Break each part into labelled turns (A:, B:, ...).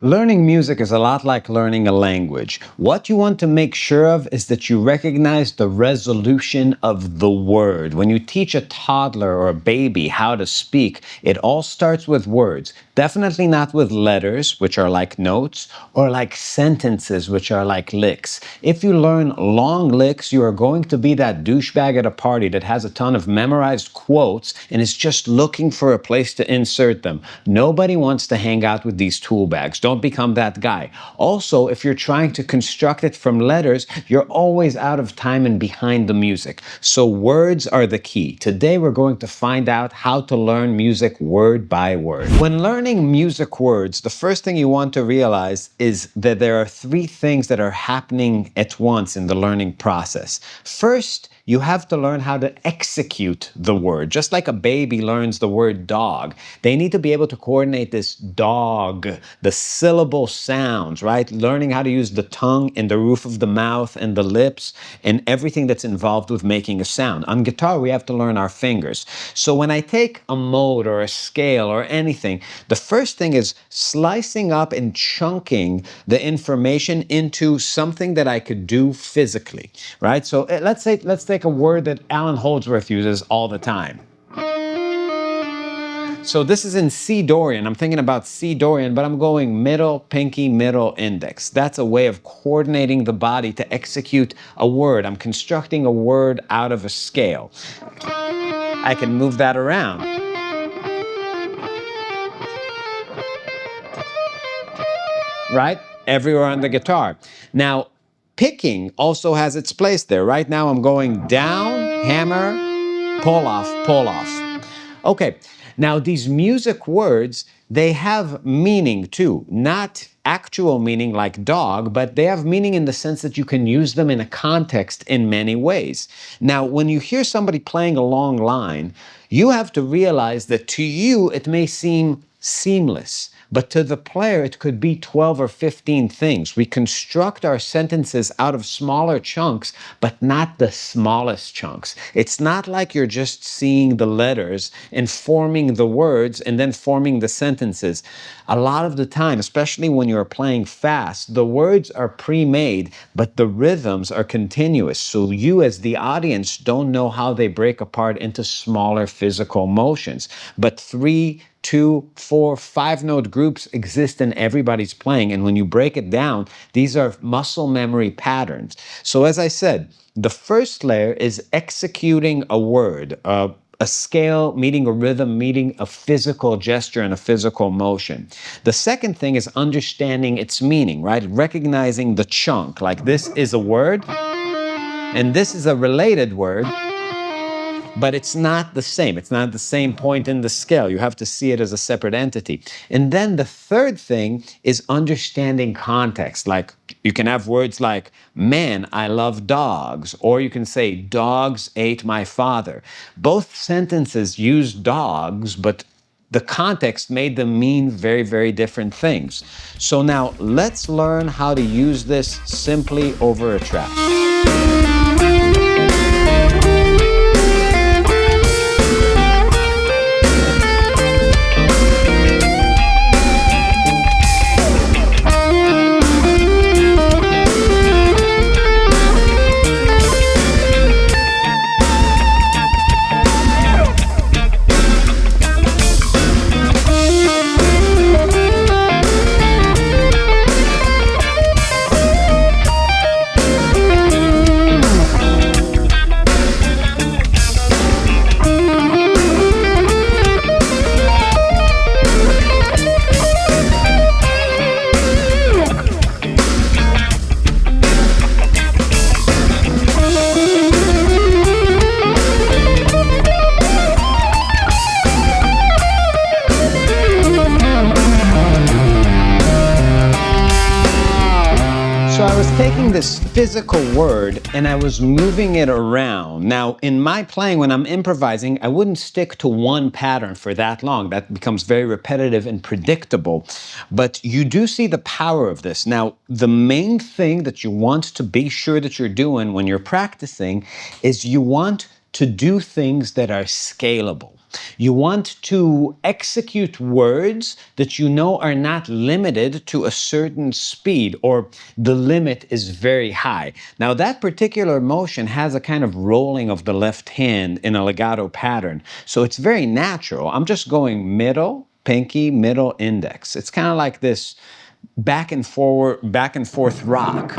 A: Learning music is a lot like learning a language. What you want to make sure of is that you recognize the resolution of the word. When you teach a toddler or a baby how to speak, it all starts with words. Definitely not with letters, which are like notes, or like sentences, which are like licks. If you learn long licks, you are going to be that douchebag at a party that has a ton of memorized quotes and is just looking for a place to insert them. Nobody wants to hang out with these tool bags. Don't become that guy. Also, if you're trying to construct it from letters, you're always out of time and behind the music. So words are the key. Today, we're going to find out how to learn music word by word. When learning music words, the first thing you want to realize is that there are three things that are happening at once in the learning process. First, you have to learn how to execute the word. Just like a baby learns the word dog, they need to be able to coordinate this dog, the syllable sounds, right? Learning how to use the tongue and the roof of the mouth and the lips and everything that's involved with making a sound. On guitar, we have to learn our fingers. So when I take a mode or a scale or anything, the first thing is slicing up and chunking the information into something that I could do physically, right? So let's take a word that Alan Holdsworth uses all the time. So this is in C Dorian. I'm thinking about C Dorian, but I'm going middle, pinky, middle, index. That's a way of coordinating the body to execute a word. I'm constructing a word out of a scale. I can move that around. Right? Everywhere on the guitar. Now, picking also has its place there. Right now I'm going down, hammer, pull off, pull off. Okay, now these music words, they have meaning too. Not actual meaning like dog, but they have meaning in the sense that you can use them in a context in many ways. Now, when you hear somebody playing a long line, you have to realize that to you it may seem seamless, but to the player, it could be 12 or 15 things. We construct our sentences out of smaller chunks, but not the smallest chunks. It's not like you're just seeing the letters and forming the words and then forming the sentences. A lot of the time, especially when you're playing fast, the words are pre-made, but the rhythms are continuous. So you as the audience don't know how they break apart into smaller physical motions. But 3, 2, 4, 5-note groups exist in everybody's playing. And when you break it down, these are muscle memory patterns. So as I said, the first layer is executing a word, a scale meeting a rhythm, meeting a physical gesture and a physical motion. The second thing is understanding its meaning, right? Recognizing the chunk, like this is a word and this is a related word, but it's not the same. It's not the same point in the scale. You have to see it as a separate entity. And then the third thing is understanding context. Like you can have words like, man, I love dogs, or you can say, dogs ate my father. Both sentences use dogs, but the context made them mean very, very different things. So now let's learn how to use this simply over a track. So I was taking this physical word and I was moving it around. Now, in my playing, when I'm improvising, I wouldn't stick to one pattern for that long. That becomes very repetitive and predictable. But you do see the power of this. Now, the main thing that you want to be sure that you're doing when you're practicing is you want to do things that are scalable. You want to execute words that you know are not limited to a certain speed, or the limit is very high. Now that particular motion has a kind of rolling of the left hand in a legato pattern. So it's very natural. I'm just going middle, pinky, middle, index. It's kind of like this back and forth rock.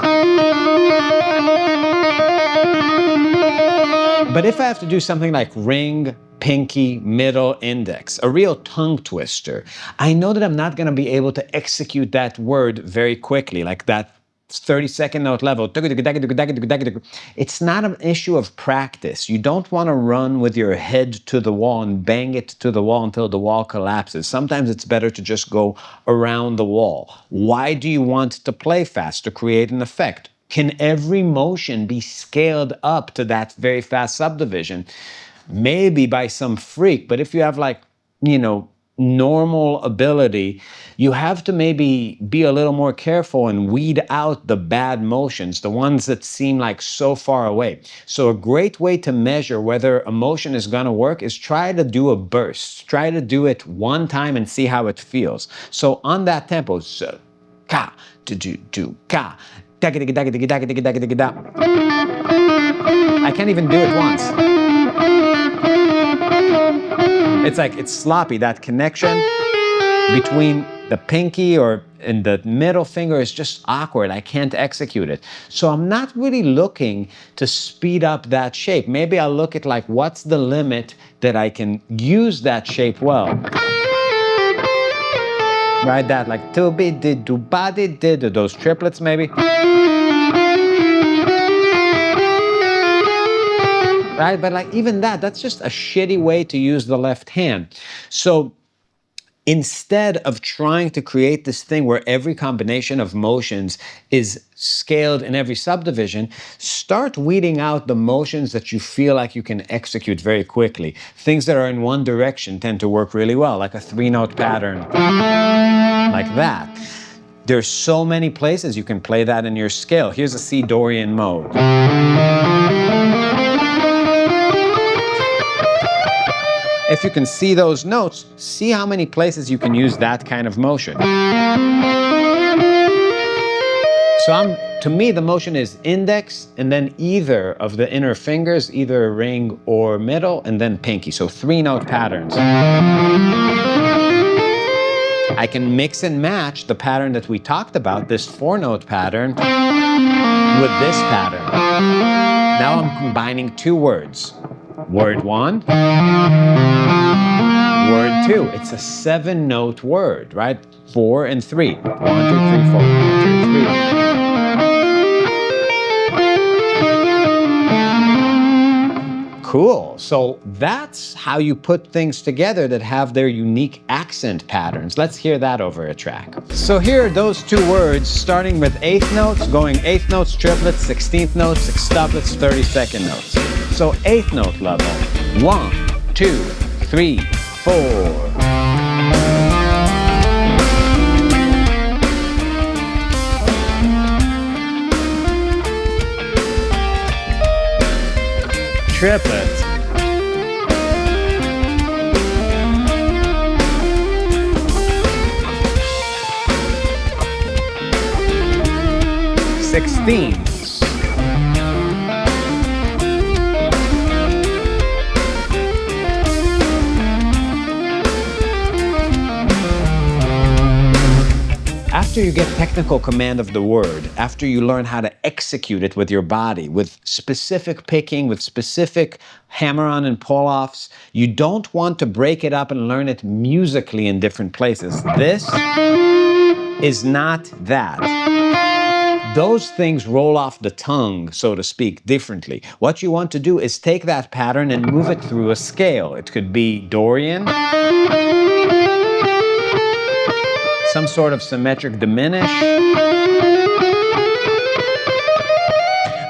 A: But if I have to do something like ring, pinky, middle, index, a real tongue twister, I know that I'm not going to be able to execute that word very quickly, like that 30-second note level. It's not an issue of practice. You don't want to run with your head to the wall and bang it to the wall until the wall collapses. Sometimes it's better to just go around the wall. Why do you want to play fast? To create an effect. Can every motion be scaled up to that very fast subdivision? Maybe by some freak, but if you have like, normal ability, you have to maybe be a little more careful and weed out the bad motions, the ones that seem like so far away. So a great way to measure whether a motion is going to work is try to do a burst. Try to do it one time and see how it feels. So on that tempo, so, ka, do, ka, I can't even do it once. It's like, it's sloppy. That connection between the pinky and the middle finger is just awkward. I can't execute it. So I'm not really looking to speed up that shape. Maybe I'll look at like, what's the limit that I can use that shape well? Right, that like to be did do body did those triplets maybe. Right, but like even that's just a shitty way to use the left hand. So instead of trying to create this thing where every combination of motions is scaled in every subdivision, start weeding out the motions that you feel like you can execute very quickly. Things that are in one direction tend to work really well, like a 3-note pattern, like that. There's so many places you can play that in your scale. Here's a C Dorian mode. If you can see those notes, see how many places you can use that kind of motion. So to me, the motion is index, and then either of the inner fingers, either ring or middle, and then pinky. So 3-note patterns. I can mix and match the pattern that we talked about, this 4-note pattern, with this pattern. Now I'm combining 2 words. Word 1, word 2. It's a 7-note word, right? 4 and 3. 1, 2, 3, 4. 1, 2, 3. Cool. So that's how you put things together that have their unique accent patterns. Let's hear that over a track. So here are those 2 words, starting with 8th notes, going 8th notes, triplets, 16th notes, sextuplets, 32nd notes. So 8th note level, 1, 2, 3, 4. Triplets. Sixteens. After you get technical command of the word, after you learn how to execute it with your body, with specific picking, with specific hammer-on and pull-offs, you don't want to break it up and learn it musically in different places. This is not that. Those things roll off the tongue, so to speak, differently. What you want to do is take that pattern and move it through a scale. It could be Dorian, some sort of symmetric diminish.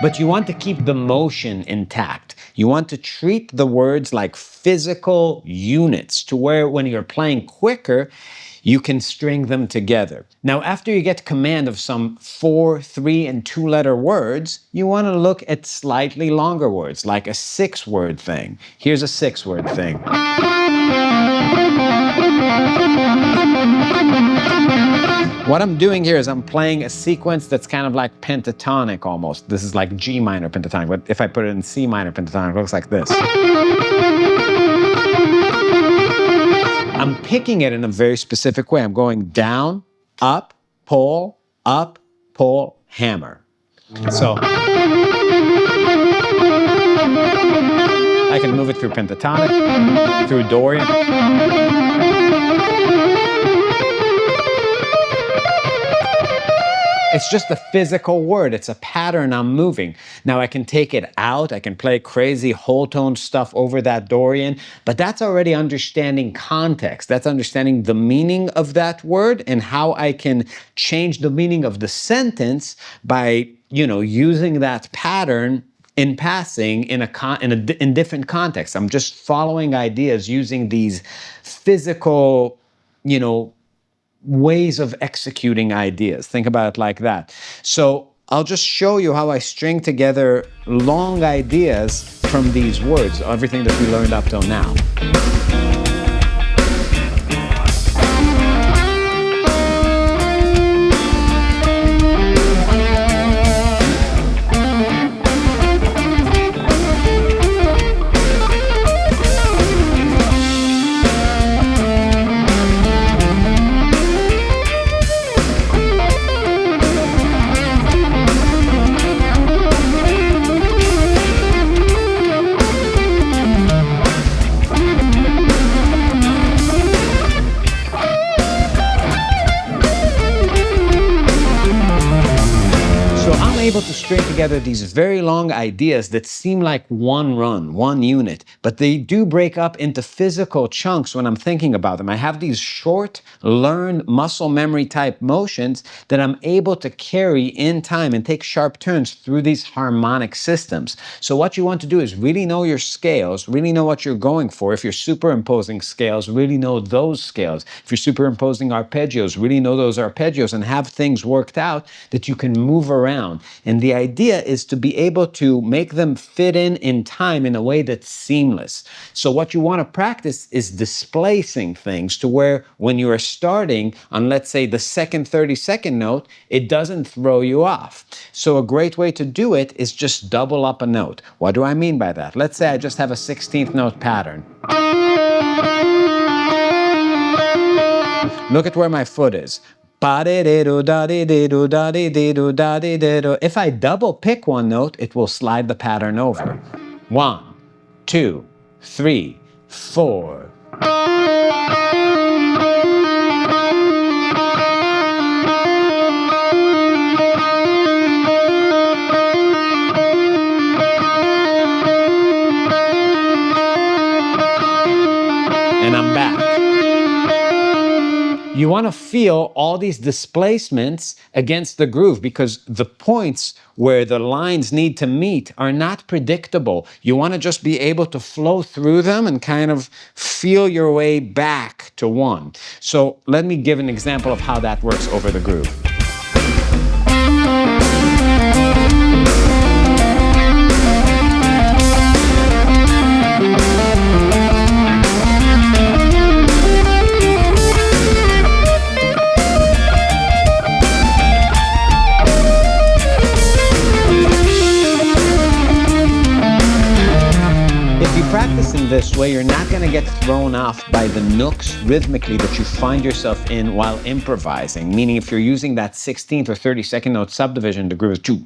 A: But you want to keep the motion intact. You want to treat the words like physical units to where when you're playing quicker, you can string them together. Now, after you get command of some 4, 3, and 2-letter words, you want to look at slightly longer words, like a 6-word thing. Here's a 6-word thing. What I'm doing here is I'm playing a sequence that's kind of like pentatonic almost. This is like G minor pentatonic, but if I put it in C minor pentatonic, it looks like this. I'm picking it in a very specific way. I'm going down, up, pull, hammer. So I can move it through pentatonic, through Dorian. It's just a physical word. It's a pattern I'm moving. Now I can take it out. I can play crazy whole tone stuff over that Dorian, but that's already understanding context. That's understanding the meaning of that word and how I can change the meaning of the sentence by, using that pattern in passing in different contexts. I'm just following ideas using these physical, ways of executing ideas. Think about it like that. So I'll just show you how I string together long ideas from these words, everything that we learned up till now. Able to string together these very long ideas that seem like one run, one unit, but they do break up into physical chunks when I'm thinking about them. I have these short, learned muscle memory type motions that I'm able to carry in time and take sharp turns through these harmonic systems. So what you want to do is really know your scales, really know what you're going for. If you're superimposing scales, really know those scales. If you're superimposing arpeggios, really know those arpeggios and have things worked out that you can move around. And the idea is to be able to make them fit in time in a way that's seamless. So what you want to practice is displacing things to where when you are starting on, let's say, the second 30-second note, it doesn't throw you off. So a great way to do it is just double up a note. What do I mean by that? Let's say I just have a 16th note pattern. Look at where my foot is. If I double pick one note, it will slide the pattern over. 1, 2, 3, 4. And I'm back. You want to feel all these displacements against the groove because the points where the lines need to meet are not predictable. You want to just be able to flow through them and kind of feel your way back to one. So let me give an example of how that works over the groove. Practicing this way, you're not going to get thrown off by the nooks rhythmically that you find yourself in while improvising. Meaning if you're using that 16th or 32nd note subdivision, the groove is choo,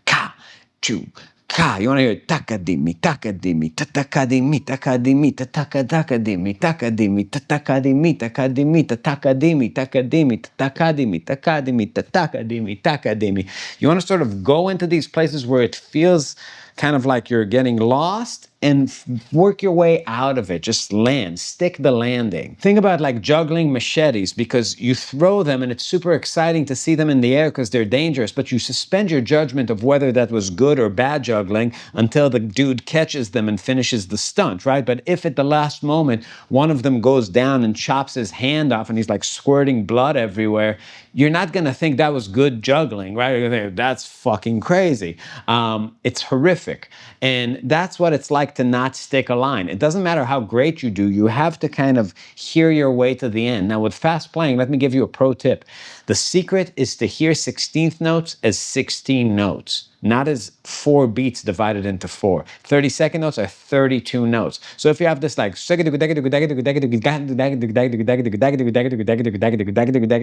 A: ka, choo, ka. You want to hear takadimi, takadimi, tatakadimi, takadimi, tatakadimi, takadimi, tatakadimi, takadimi, takadimi, takadimi, takadimi, takadimi, takadimi, takadimi. You want to sort of go into these places where it feels kind of like you're getting lost and work your way out of it. Just land, stick the landing. Think about like juggling machetes because you throw them and it's super exciting to see them in the air because they're dangerous, but you suspend your judgment of whether that was good or bad juggling until the dude catches them and finishes the stunt, right? But if at the last moment, one of them goes down and chops his hand off and he's like squirting blood everywhere, you're not gonna think that was good juggling, right? You're gonna think, that's fucking crazy. It's horrific. perfect. And that's what it's like to not stick a line. It doesn't matter how great you do, you have to kind of hear your way to the end. Now with fast playing, let me give you a pro tip. The secret is to hear 16th notes as 16 notes, not as 4 beats divided into 4. 32nd notes are 32 notes. So if you have this like,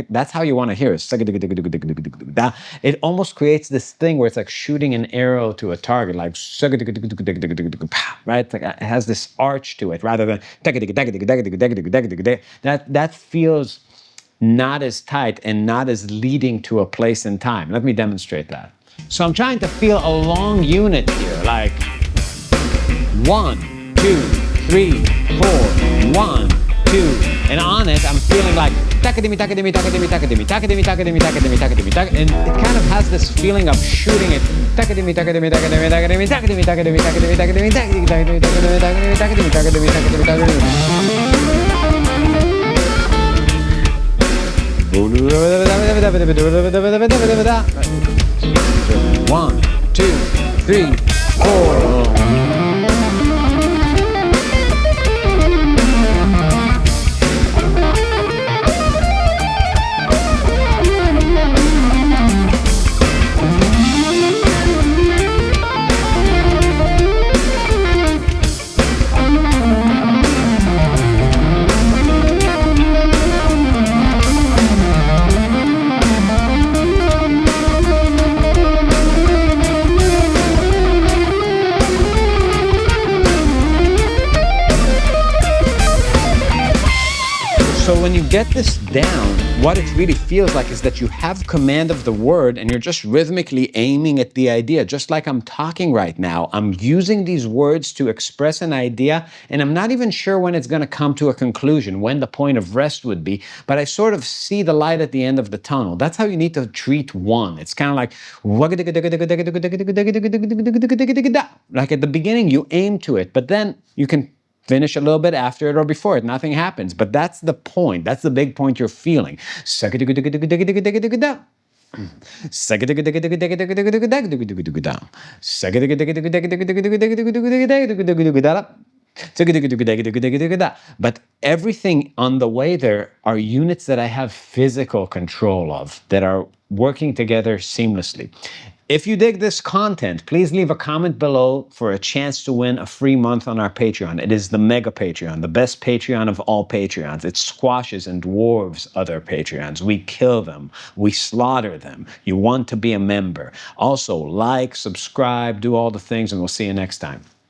A: that's how you want to hear it. It almost creates this thing where it's like shooting an arrow to a target, like, right? Like it has this arch to it rather than that feels not as tight and not as leading to a place in time. Let me demonstrate that. So I'm trying to feel a long unit here, like 1, 2, 3, 4, 1, 2, and on it I'm feeling like and it kind of has this feeling of shooting it. One, two, three, four. So when you get this down, what it really feels like is that you have command of the word and you're just rhythmically aiming at the idea, just like I'm talking right now. I'm using these words to express an idea, and I'm not even sure when it's going to come to a conclusion, when the point of rest would be, but I sort of see the light at the end of the tunnel. That's how you need to treat one. It's kind of like at the beginning you aim to it, but then you can finish a little bit after it or before it. Nothing happens. But that's the point. That's the big point you're feeling. But everything on the way there are units that I have physical control of that are working together seamlessly. If you dig this content, please leave a comment below for a chance to win a free month on our Patreon. It is the Mega Patreon, the best Patreon of all Patreons. It squashes and dwarves other Patreons. We kill them. We slaughter them. You want to be a member. Also, like, subscribe, do all the things, and we'll see you next time.